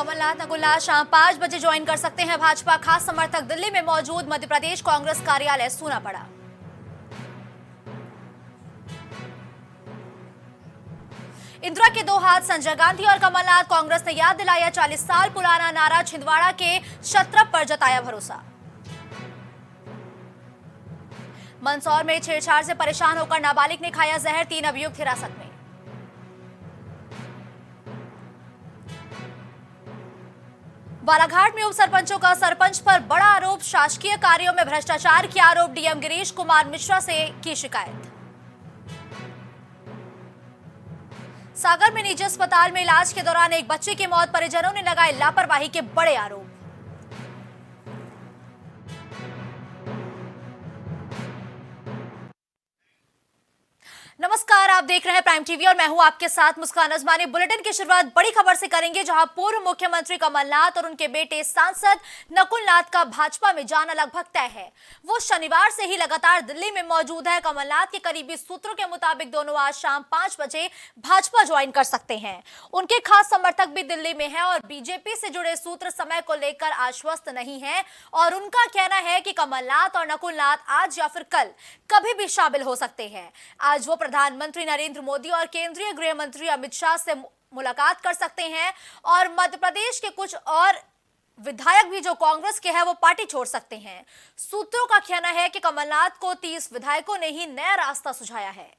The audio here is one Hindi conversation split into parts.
कमलनाथ नकुलनाथ शाम 5 बजे ज्वाइन कर सकते हैं भाजपा। खास समर्थक दिल्ली में मौजूद मध्य प्रदेश कांग्रेस कार्यालय सूना पड़ा। इंदिरा के दो हाथ संजय गांधी और कमलनाथ। कांग्रेस ने याद दिलाया 40 साल पुराना नारा। छिंदवाड़ा के शत्रप पर जताया भरोसा। मंदसौर में छेड़छाड़ से परेशान होकर नाबालिग ने खाया जहर। 3 अभियुक्त हिरासत में। बालाघाट में उप सरपंचों का सरपंच पर बड़ा आरोप। शासकीय कार्यों में भ्रष्टाचार के आरोप। डीएम गिरीश कुमार मिश्रा से की शिकायत। सागर में निजी अस्पताल में इलाज के दौरान एक बच्चे की मौत। परिजनों ने लगाए लापरवाही के बड़े आरोप। नमस्कार, आप देख रहे हैं प्राइम टीवी और मैं हूं आपके साथ मुस्कान अजमानी। बुलेटिन की शुरुआत बड़ी खबर से करेंगे, जहां पूर्व मुख्यमंत्री कमलनाथ और उनके बेटे सांसद नकुलनाथ का भाजपा में जाना लगभग तय है। वो शनिवार से ही लगातार दिल्ली में मौजूद है। कमलनाथ के करीबी सूत्रों के मुताबिक दोनों आज शाम 5 बजे भाजपा ज्वाइन कर सकते हैं। उनके खास समर्थक भी दिल्ली में है और बीजेपी से जुड़े सूत्र समय को लेकर आश्वस्त नहीं है और उनका कहना है कि कमलनाथ और नकुलनाथ आज या फिर कल कभी भी शामिल हो सकते हैं। आज वो प्रधानमंत्री नरेंद्र मोदी और केंद्रीय गृह मंत्री अमित शाह से मुलाकात कर सकते हैं और मध्य प्रदेश के कुछ और विधायक भी जो कांग्रेस के हैं वो पार्टी छोड़ सकते हैं। सूत्रों का कहना है कि कमलनाथ को 30 विधायकों ने ही नया रास्ता सुझाया है।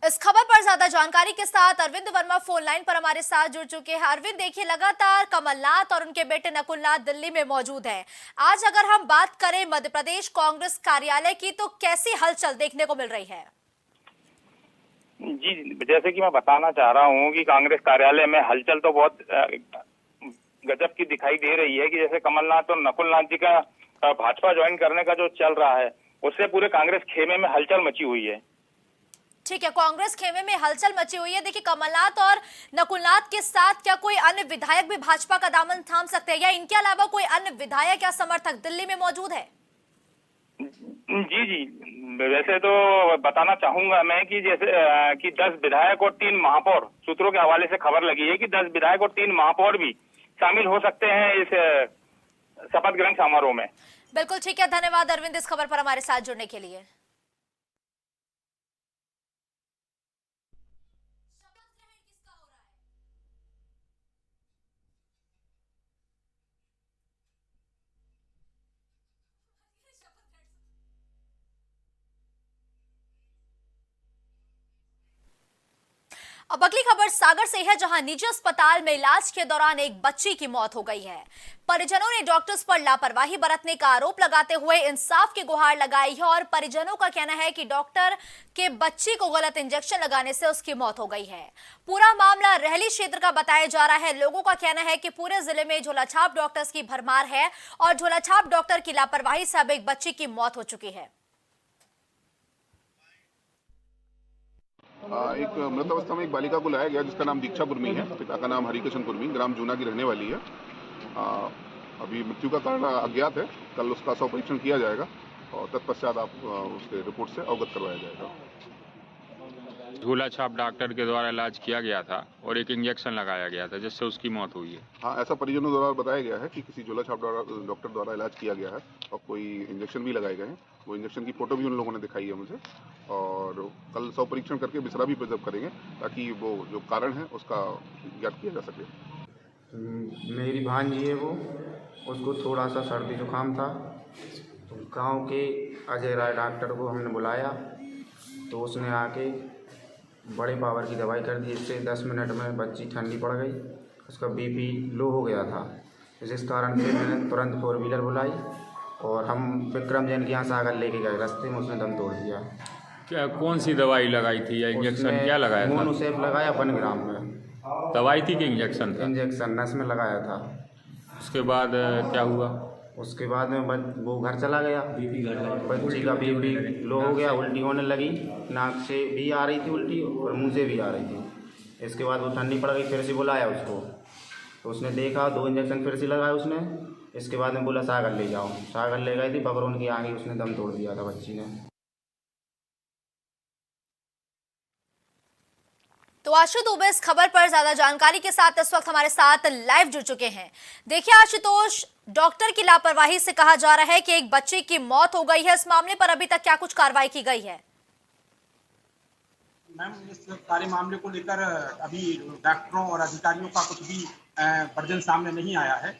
इस खबर पर ज्यादा जानकारी के साथ अरविंद वर्मा फोन लाइन पर हमारे साथ जुड़ चुके हैं। अरविंद, देखिए लगातार कमलनाथ और उनके बेटे नकुलनाथ दिल्ली में मौजूद हैं। आज अगर हम बात करें मध्य प्रदेश कांग्रेस कार्यालय की, तो कैसी हलचल देखने को मिल रही है? जी, जैसे कि मैं बताना चाह रहा हूँ कि कांग्रेस कार्यालय में हलचल तो बहुत गजब की दिखाई दे रही है कि जैसे कमलनाथ और नकुलनाथ जी का भाजपा ज्वाइन करने का जो चल रहा है, उससे पूरे कांग्रेस खेमे में हलचल मची हुई है। ठीक है, कांग्रेस खेमे में हलचल मची हुई है। देखिए, कमलनाथ और नकुलनाथ के साथ क्या कोई अन्य विधायक भी भाजपा का दामन थाम सकते हैं या इनके अलावा कोई अन्य विधायक या समर्थक दिल्ली में मौजूद है? जी जी, वैसे तो बताना चाहूंगा मैं कि जैसे कि 10 विधायक और 3 महापौर, सूत्रों के हवाले से खबर लगी है कि 10 विधायक और 3 महापौर भी शामिल हो सकते हैं इस शपथ ग्रहण समारोह में। बिल्कुल ठीक है, धन्यवाद अरविंद इस खबर पर हमारे साथ जुड़ने के लिए। अब अगली खबर सागर से है, जहां निजी अस्पताल में इलाज के दौरान एक बच्ची की मौत हो गई है। परिजनों ने डॉक्टर्स पर लापरवाही बरतने का आरोप लगाते हुए इंसाफ की गुहार लगाई है और परिजनों का कहना है कि डॉक्टर के बच्ची को गलत इंजेक्शन लगाने से उसकी मौत हो गई है। पूरा मामला रहली क्षेत्र का बताया जा रहा है। लोगों का कहना है कि पूरे जिले में झोलाछाप डॉक्टर्स की भरमार है और झोलाछाप डॉक्टर की लापरवाही से अब एक बच्ची की मौत हो चुकी है। एक मृत अवस्था में एक बालिका को लाया गया जिसका नाम दीक्षा कुर्मी है। पिता का नाम हरिकृष्ण कुर्मी, ग्राम जूना की रहने वाली है। अभी मृत्यु का कारण अज्ञात है। कल उसका शव परीक्षण किया जाएगा और तत्पश्चात आप उसके रिपोर्ट से अवगत करवाया जाएगा। झोला छाप डॉक्टर के द्वारा इलाज किया गया था और एक इंजेक्शन लगाया गया था जिससे उसकी मौत हुई है। हाँ, ऐसा परिजनों द्वारा बताया गया है कि किसी झोला छाप डॉक्टर द्वारा इलाज किया गया है और कोई इंजेक्शन भी लगाए गए हैं। वो इंजेक्शन की फोटो भी उन लोगों ने दिखाई है मुझे और कल शव परीक्षण करके बिसरा भी प्रिजर्व करेंगे ताकि वो जो कारण है उसका ज्ञात किया जा सके। मेरी भांजी है, वो उसको थोड़ा सा सर्दी जुकाम था तो गांव के अजय राय डॉक्टर को हमने बुलाया तो उसने आके बड़े पावर की दवाई कर दी। इससे 10 मिनट में बच्ची ठंडी पड़ गई, उसका बीपी लो हो गया था। जिस कारण फिर मैंने तुरंत 4 व्हीलर बुलाई और हम विक्रम जैन के यहाँ सागर लेके गए। रास्ते में उसने दम तोड़ दिया। क्या कौन सी दवाई लगाई थी या इंजेक्शन क्या लगाया था? मोनोसेफ लगाया 1 ग्राम में। दवाई थी कि इंजेक्शन था? इंजेक्शन नस में लगाया था। उसके बाद क्या हुआ? उसके बाद में वो घर चला गया। बच्ची का बीपी लो हो गया, उल्टी होने लगी, नाक से भी आ रही थी उल्टी और मुंह से भी आ रही थी। इसके बाद वो ठंडी पड़ गई। फिर से बुलाया उसको तो उसने देखा, 2 इंजेक्शन फिर से लगाया उसने। इसके बाद में बोला सागर ले जाओ। सागर ले गई थी, बबरून की आगे उसने दम तोड़ दिया था बच्ची ने। तो आशु दुबे इस खबर पर ज्यादा जानकारी के साथ इस वक्त हमारे साथ लाइव जुड़ चुके हैं। देखिए आशुतोष, डॉक्टर की लापरवाही से कहा जा रहा है कि एक बच्चे की मौत हो गई है। इस मामले पर अभी तक क्या कुछ कार्रवाई की गई है? मैम, इस सारे मामले को लेकर अभी डॉक्टरों और अधिकारियों का कुछ भी वर्जन सामने नहीं आया है।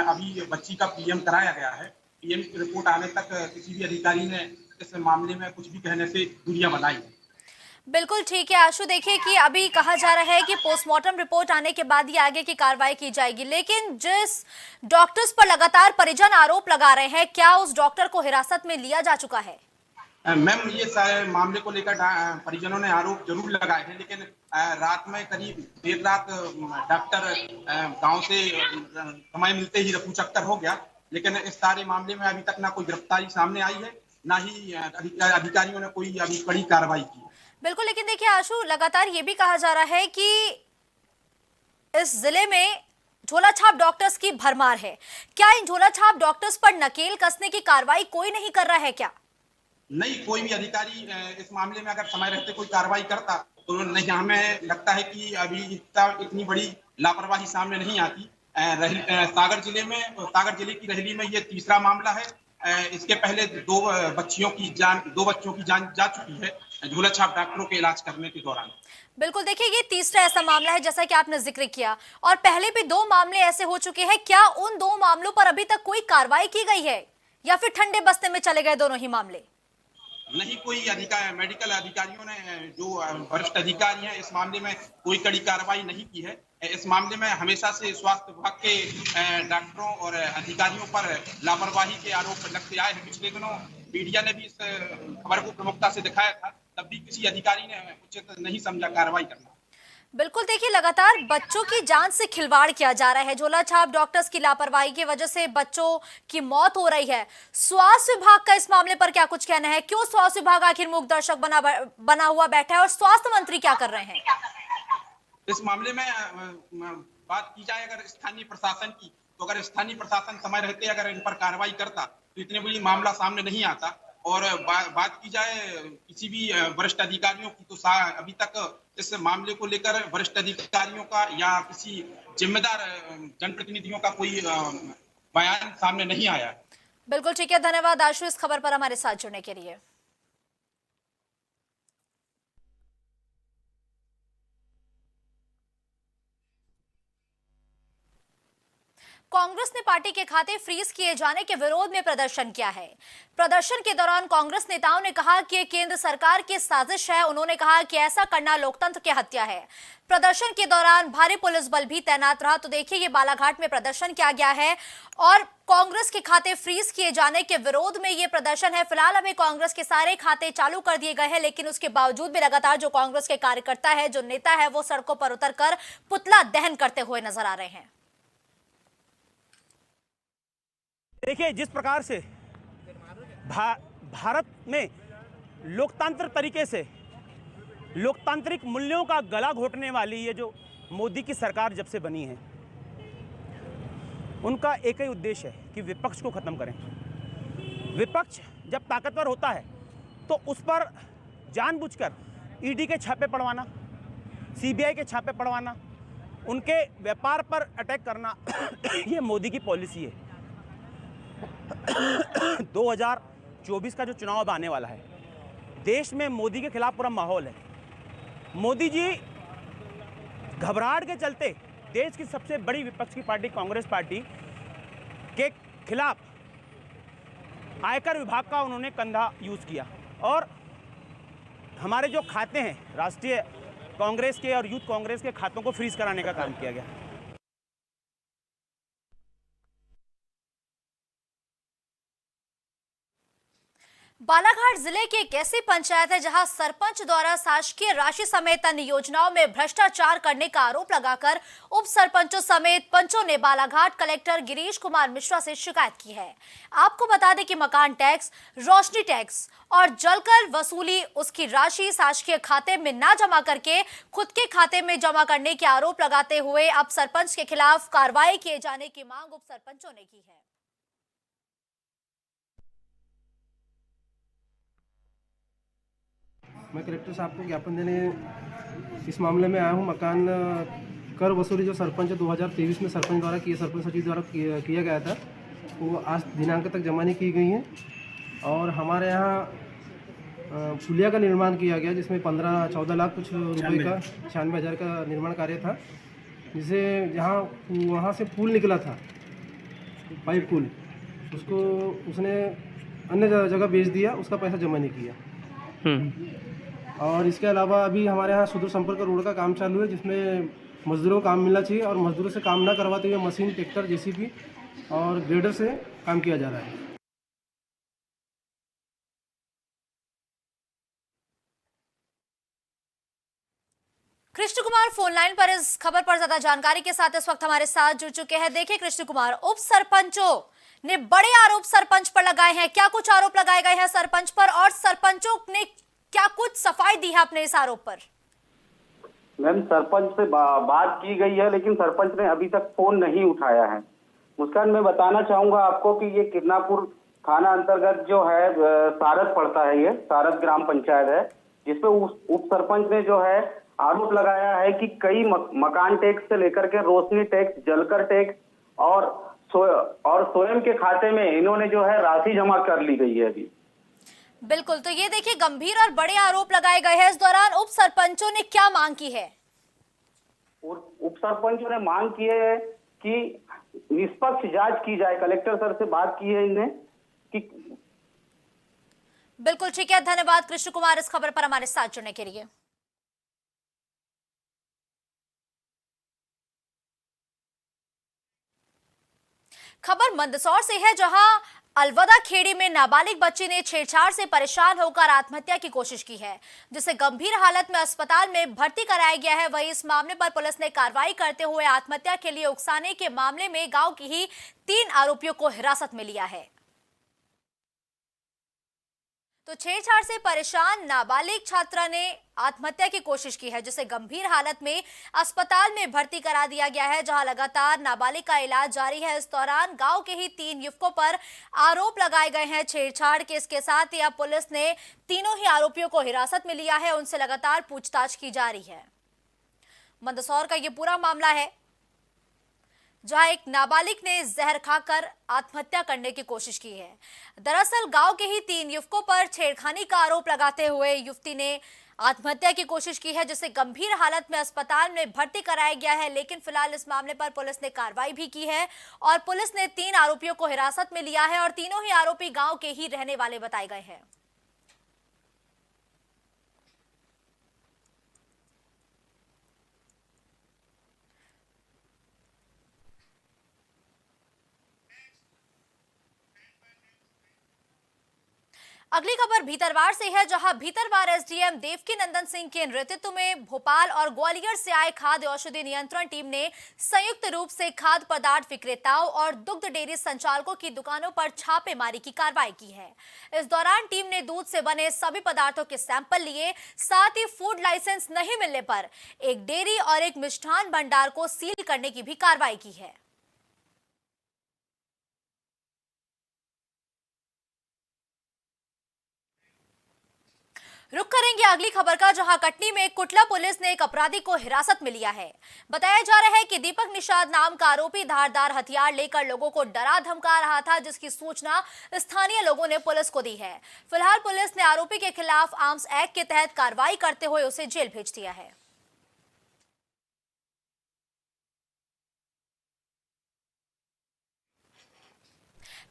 अभी बच्ची का पीएम कराया गया है। पीएम की रिपोर्ट आने तक किसी भी अधिकारी ने इस मामले में कुछ भी कहने से दूरियां बनाई है। बिल्कुल ठीक है आशु, देखिए कि अभी कहा जा रहा है कि पोस्टमार्टम रिपोर्ट आने के बाद ही आगे की कार्रवाई की जाएगी, लेकिन जिस डॉक्टर्स पर लगातार परिजन आरोप लगा रहे हैं, क्या उस डॉक्टर को हिरासत में लिया जा चुका है? मैम, ये सारे मामले को लेकर परिजनों ने आरोप जरूर लगाए हैं, लेकिन रात में करीब देर रात डॉक्टर गांव से समय मिलते ही रफू चक्कर हो गया। लेकिन इस सारे मामले में अभी तक ना कोई गिरफ्तारी सामने आई है, ना ही अधिकारियों ने कोई अभी कड़ी कार्रवाई की। बिल्कुल, लेकिन देखिए आशु, लगातार ये भी कहा जा रहा है कि इस जिले में झोलाछाप डॉक्टर्स की भरमार है। क्या इन झोलाछाप डॉक्टर्स पर नकेल कसने की कार्रवाई कोई नहीं कर रहा है क्या? नहीं, कोई भी अधिकारी इस मामले में अगर समय रहते कोई कार्रवाई करता तो नहीं, हमें लगता है कि अभी इतनी बड़ी लापरवाही सामने नहीं आती। सागर जिले की रहली में ये तीसरा मामला है। इसके पहले दो बच्चों की जान जा चुकी है झोलाछाप डॉक्टरों के इलाज करने के दौरान। बिल्कुल, देखिए ये तीसरा ऐसा मामला है जैसा कि आपने जिक्र किया, और पहले भी 2 मामले ऐसे हो चुके हैं। क्या उन 2 मामलों पर अभी तक कोई कार्रवाई की गई है या फिर ठंडे बस्ते में चले गए दोनों ही मामले? नहीं, कोई मेडिकल अधिकारियों ने, जो वरिष्ठ अधिकारी हैं, इस मामले में कोई कड़ी कार्रवाई नहीं की है। इस मामले में हमेशा से स्वास्थ्य विभाग के डॉक्टरों और अधिकारियों पर लापरवाही के आरोप लगते आए हैं। पिछले दिनों मीडिया ने भी इस खबर को प्रमुखता से दिखाया था, तब भी किसी अधिकारी ने उचित नहीं समझा कार्रवाई करना। बिल्कुल, देखिए लगातार बच्चों की जान से खिलवाड़ किया जा रहा है। झोलाछाप डॉक्टर्स की लापरवाही की वजह से बच्चों की मौत हो रही है। स्वास्थ्य विभाग का इस मामले पर क्या कुछ कहना है? क्यों स्वास्थ्य विभाग आखिर मूक दर्शक बना हुआ बैठा है, और स्वास्थ्य मंत्री क्या कर रहे हैं? इस मामले में बात की जाए अगर स्थानीय प्रशासन की, तो अगर स्थानीय प्रशासन समय रहते अगर इन पर कार्रवाई करता तो इतने बड़ी मामला सामने नहीं आता। और बात की जाए किसी भी वरिष्ठ अधिकारियों की, तो अभी तक इस मामले को लेकर वरिष्ठ अधिकारियों का या किसी जिम्मेदार जनप्रतिनिधियों का कोई बयान सामने नहीं आया। बिल्कुल ठीक है, धन्यवाद आशु इस खबर पर हमारे साथ जुड़ने के लिए। कांग्रेस ने पार्टी के खाते फ्रीज किए जाने के विरोध में प्रदर्शन किया है। प्रदर्शन के दौरान कांग्रेस नेताओं ने कहा कि ये केंद्र सरकार की साजिश है। उन्होंने कहा कि ऐसा करना लोकतंत्र की हत्या है। प्रदर्शन के दौरान भारी पुलिस बल भी तैनात रहा। तो देखिए, ये बालाघाट में प्रदर्शन किया गया है और कांग्रेस के खाते फ्रीज किए जाने के विरोध में ये प्रदर्शन है। फिलहाल अभी कांग्रेस के सारे खाते चालू कर दिए गए हैं, लेकिन उसके बावजूद भी लगातार जो कांग्रेस के कार्यकर्ता है, जो नेता है, वो सड़कों पर उतरकर पुतला दहन करते हुए नजर आ रहे हैं। देखिए, जिस प्रकार से भारत में लोकतांत्रिक तरीके से लोकतांत्रिक मूल्यों का गला घोटने वाली ये जो मोदी की सरकार जब से बनी है, उनका एक ही उद्देश्य है कि विपक्ष को खत्म करें। विपक्ष जब ताकतवर होता है तो उस पर जानबूझकर ईडी के छापे पड़वाना, सीबीआई के छापे पड़वाना, उनके व्यापार पर अटैक करना ये मोदी की पॉलिसी है। 2024 का जो चुनाव अब आने वाला है, देश में मोदी के खिलाफ पूरा माहौल है। मोदी जी घबराहट के चलते देश की सबसे बड़ी विपक्ष की पार्टी कांग्रेस पार्टी के खिलाफ आयकर विभाग का उन्होंने कंधा यूज किया और हमारे जो खाते हैं राष्ट्रीय कांग्रेस के और यूथ कांग्रेस के खातों को फ्रीज कराने का काम किया गया। बालाघाट जिले की एक ऐसी पंचायत है जहां सरपंच द्वारा शासकीय राशि समेत अन्य योजनाओं में भ्रष्टाचार करने का आरोप लगाकर उप सरपंचों समेत पंचों ने बालाघाट कलेक्टर गिरीश कुमार मिश्रा से शिकायत की है। आपको बता दें कि मकान टैक्स, रोशनी टैक्स और जलकर वसूली उसकी राशि शासकीय खाते में न जमा करके खुद के खाते में जमा करने के आरोप लगाते हुए अब सरपंच के खिलाफ कार्रवाई किए जाने की मांग उप सरपंचों ने की है। मैं कलेक्टर साहब को ज्ञापन देने इस मामले में आया हूँ। मकान कर वसूली जो सरपंच 2023 में सरपंच द्वारा सरपंच सचिव द्वारा किया गया था, वो आज दिनांक तक जमा नहीं की गई हैं। और हमारे यहाँ पुलिया का निर्माण किया गया, जिसमें 14 लाख कुछ रुपए का 96,000 का निर्माण कार्य था, जिसे जहाँ वहाँ से पुल निकला था, पाइप पुल, उसको उसने अन्य जगह बेच दिया, उसका पैसा जमा नहीं किया। और इसके अलावा अभी हमारे यहाँ सुदूर संपर्क रोड का काम चालू है, जिसमें मजदूरों को काम मिलना चाहिए और मजदूरों से काम ना करवाते हुए मशीन, ट्रैक्टर, जेसीबी और ग्रेडर से काम किया जा रहा है। कृष्ण कुमार फोन लाइन पर इस खबर पर ज्यादा जानकारी के साथ इस वक्त हमारे साथ जुड़ चुके हैं। देखिए कृष्ण कुमार, उप सरपंचों ने बड़े आरोप सरपंच पर लगाए हैं, क्या कुछ आरोप लगाए गए हैं सरपंच पर और सरपंचों ने क्या कुछ सफाई दी है अपने इस आरोप पर? मैम, सरपंच से बात की गई है, लेकिन सरपंच ने अभी तक फोन नहीं उठाया है। मुस्कान, मैं बताना चाहूंगा आपको कि ये किरनापुर थाना अंतर्गत जो है सारद पड़ता है, ये सारद ग्राम पंचायत है, जिसपे उप सरपंच ने जो है आरोप लगाया है कि कई मकान टैक्स से लेकर के रोशनी टैक्स, जलकर टैक्स और स्वयं के खाते में इन्होंने जो है राशि जमा कर ली गई है अभी। बिल्कुल, तो ये देखिए गंभीर और बड़े आरोप लगाए गए हैं। इस दौरान उप सरपंचों ने क्या मांग की है? उप सरपंचों ने मांग की है कि निष्पक्ष जांच की जाए। कलेक्टर सर से बात की है इन्हें कि बिल्कुल ठीक है। धन्यवाद कृष्ण कुमार इस खबर पर हमारे साथ जुड़ने के लिए। खबर मंदसौर से है, जहां अलवदा खेड़ी में नाबालिग बच्ची ने छेड़छाड़ से परेशान होकर आत्महत्या की कोशिश की है, जिसे गंभीर हालत में अस्पताल में भर्ती कराया गया है। वहीं इस मामले पर पुलिस ने कार्रवाई करते हुए आत्महत्या के लिए उकसाने के मामले में गांव की ही 3 आरोपियों को हिरासत में लिया है। तो छेड़छाड़ से परेशान नाबालिग छात्रा ने आत्महत्या की कोशिश की है, जिसे गंभीर हालत में अस्पताल में भर्ती करा दिया गया है, जहां लगातार नाबालिग का इलाज जारी है। इस दौरान गांव के ही 3 युवकों पर आरोप लगाए गए हैं छेड़छाड़ के। इसके साथ ही अब पुलिस ने तीनों ही आरोपियों को हिरासत में लिया है, उनसे लगातार पूछताछ की जा रही है। मंदसौर का ये पूरा मामला है, जहां एक नाबालिग ने जहर खाकर आत्महत्या करने की कोशिश की है। दरअसल गांव के ही 3 युवकों पर छेड़खानी का आरोप लगाते हुए युवती ने आत्महत्या की कोशिश की है, जिसे गंभीर हालत में अस्पताल में भर्ती कराया गया है। लेकिन फिलहाल इस मामले पर पुलिस ने कार्रवाई भी की है और पुलिस ने 3 आरोपियों को हिरासत में लिया है और तीनों ही आरोपी गांव के ही रहने वाले बताए गए हैं। अगली खबर भीतरवार से है, जहां भीतरवार एसडीएम देवकी नंदन सिंह के नेतृत्व में भोपाल और ग्वालियर से आए खाद्य औषधि नियंत्रण टीम ने संयुक्त रूप से खाद्य पदार्थ विक्रेताओं और दुग्ध डेयरी संचालकों की दुकानों पर छापेमारी की कार्रवाई की है। इस दौरान टीम ने दूध से बने सभी पदार्थों के सैंपल लिए, साथ ही फूड लाइसेंस नहीं मिलने पर एक डेयरी और एक मिष्ठान भंडार को सील करने की भी कार्रवाई की है। रुक करेंगे अगली खबर का, जहां कटनी में कुटला पुलिस ने एक अपराधी को हिरासत में लिया है। बताया जा रहा है कि दीपक निषाद नाम का आरोपी धारदार हथियार लेकर लोगों को डरा धमका रहा था, जिसकी सूचना स्थानीय लोगों ने पुलिस को दी है। फिलहाल पुलिस ने आरोपी के खिलाफ आर्म्स एक्ट के तहत कार्रवाई करते हुए उसे जेल भेज दिया है।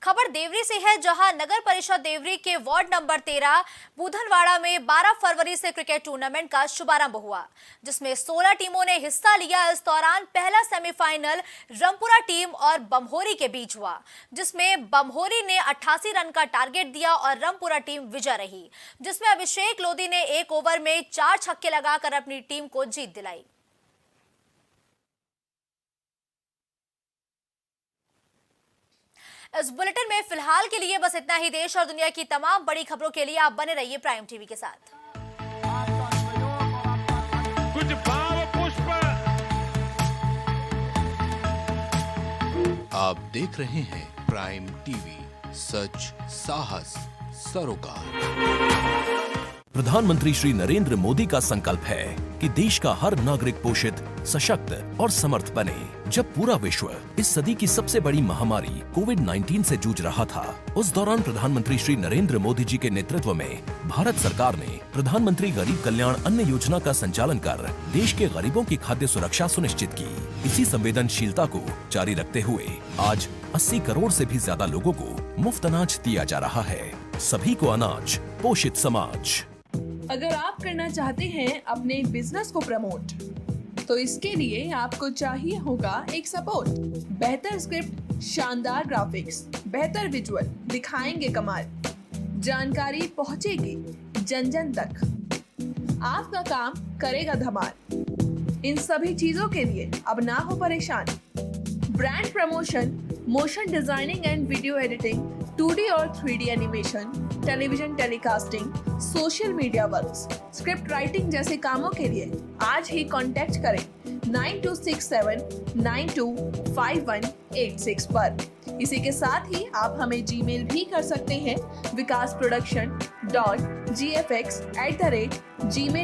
खबर देवरी से है, जहां नगर परिषद देवरी के वार्ड नंबर 13 बुधनवाड़ा में 12 फरवरी से क्रिकेट टूर्नामेंट का शुभारंभ हुआ, जिसमें 16 टीमों ने हिस्सा लिया। इस दौरान पहला सेमीफाइनल रामपुरा टीम और बमहोरी के बीच हुआ, जिसमें बमहोरी ने 88 रन का टारगेट दिया और रामपुरा टीम विजय रही, जिसमें अभिषेक लोधी ने 1 ओवर में 4 छक्के लगाकर अपनी टीम को जीत दिलाई। इस बुलेटिन में फिलहाल के लिए बस इतना ही। देश और दुनिया की तमाम बड़ी खबरों के लिए आप बने रहिए प्राइम टीवी के साथ। कुछ भाव पुष्प। आप देख रहे हैं प्राइम टीवी, सच साहस सरोकार। प्रधानमंत्री श्री नरेंद्र मोदी का संकल्प है कि देश का हर नागरिक पोषित, सशक्त और समर्थ बने। जब पूरा विश्व इस सदी की सबसे बड़ी महामारी कोविड-19 से जूझ रहा था, उस दौरान प्रधानमंत्री श्री नरेंद्र मोदी जी के नेतृत्व में भारत सरकार ने प्रधानमंत्री गरीब कल्याण अन्न योजना का संचालन कर देश के गरीबों की खाद्य सुरक्षा सुनिश्चित की। इसी संवेदनशीलता को जारी रखते हुए आज 80 करोड़ से भी ज्यादा लोगों को मुफ्त अनाज दिया जा रहा है। सभी को अनाज, पोषित समाज। अगर आप करना चाहते हैं अपने बिजनेस को प्रमोट, तो इसके लिए आपको चाहिए होगा एक सपोर्ट। बेहतर स्क्रिप्ट, शानदार ग्राफिक्स, बेहतर विजुअल, दिखाएंगे कमाल, जानकारी पहुंचेगी जन जन तक, आपका काम करेगा धमाल। इन सभी चीजों के लिए अब ना हो परेशान। Brand promotion, motion designing and video editing, 2D और 3D animation, television telecasting, social media works, script writing जैसे कामों के लिए आज ही कांटेक्ट करें 9267925186 पर। इसी के साथ ही आप हमें जीमेल भी कर सकते हैं vikasproduction.gfx@gmail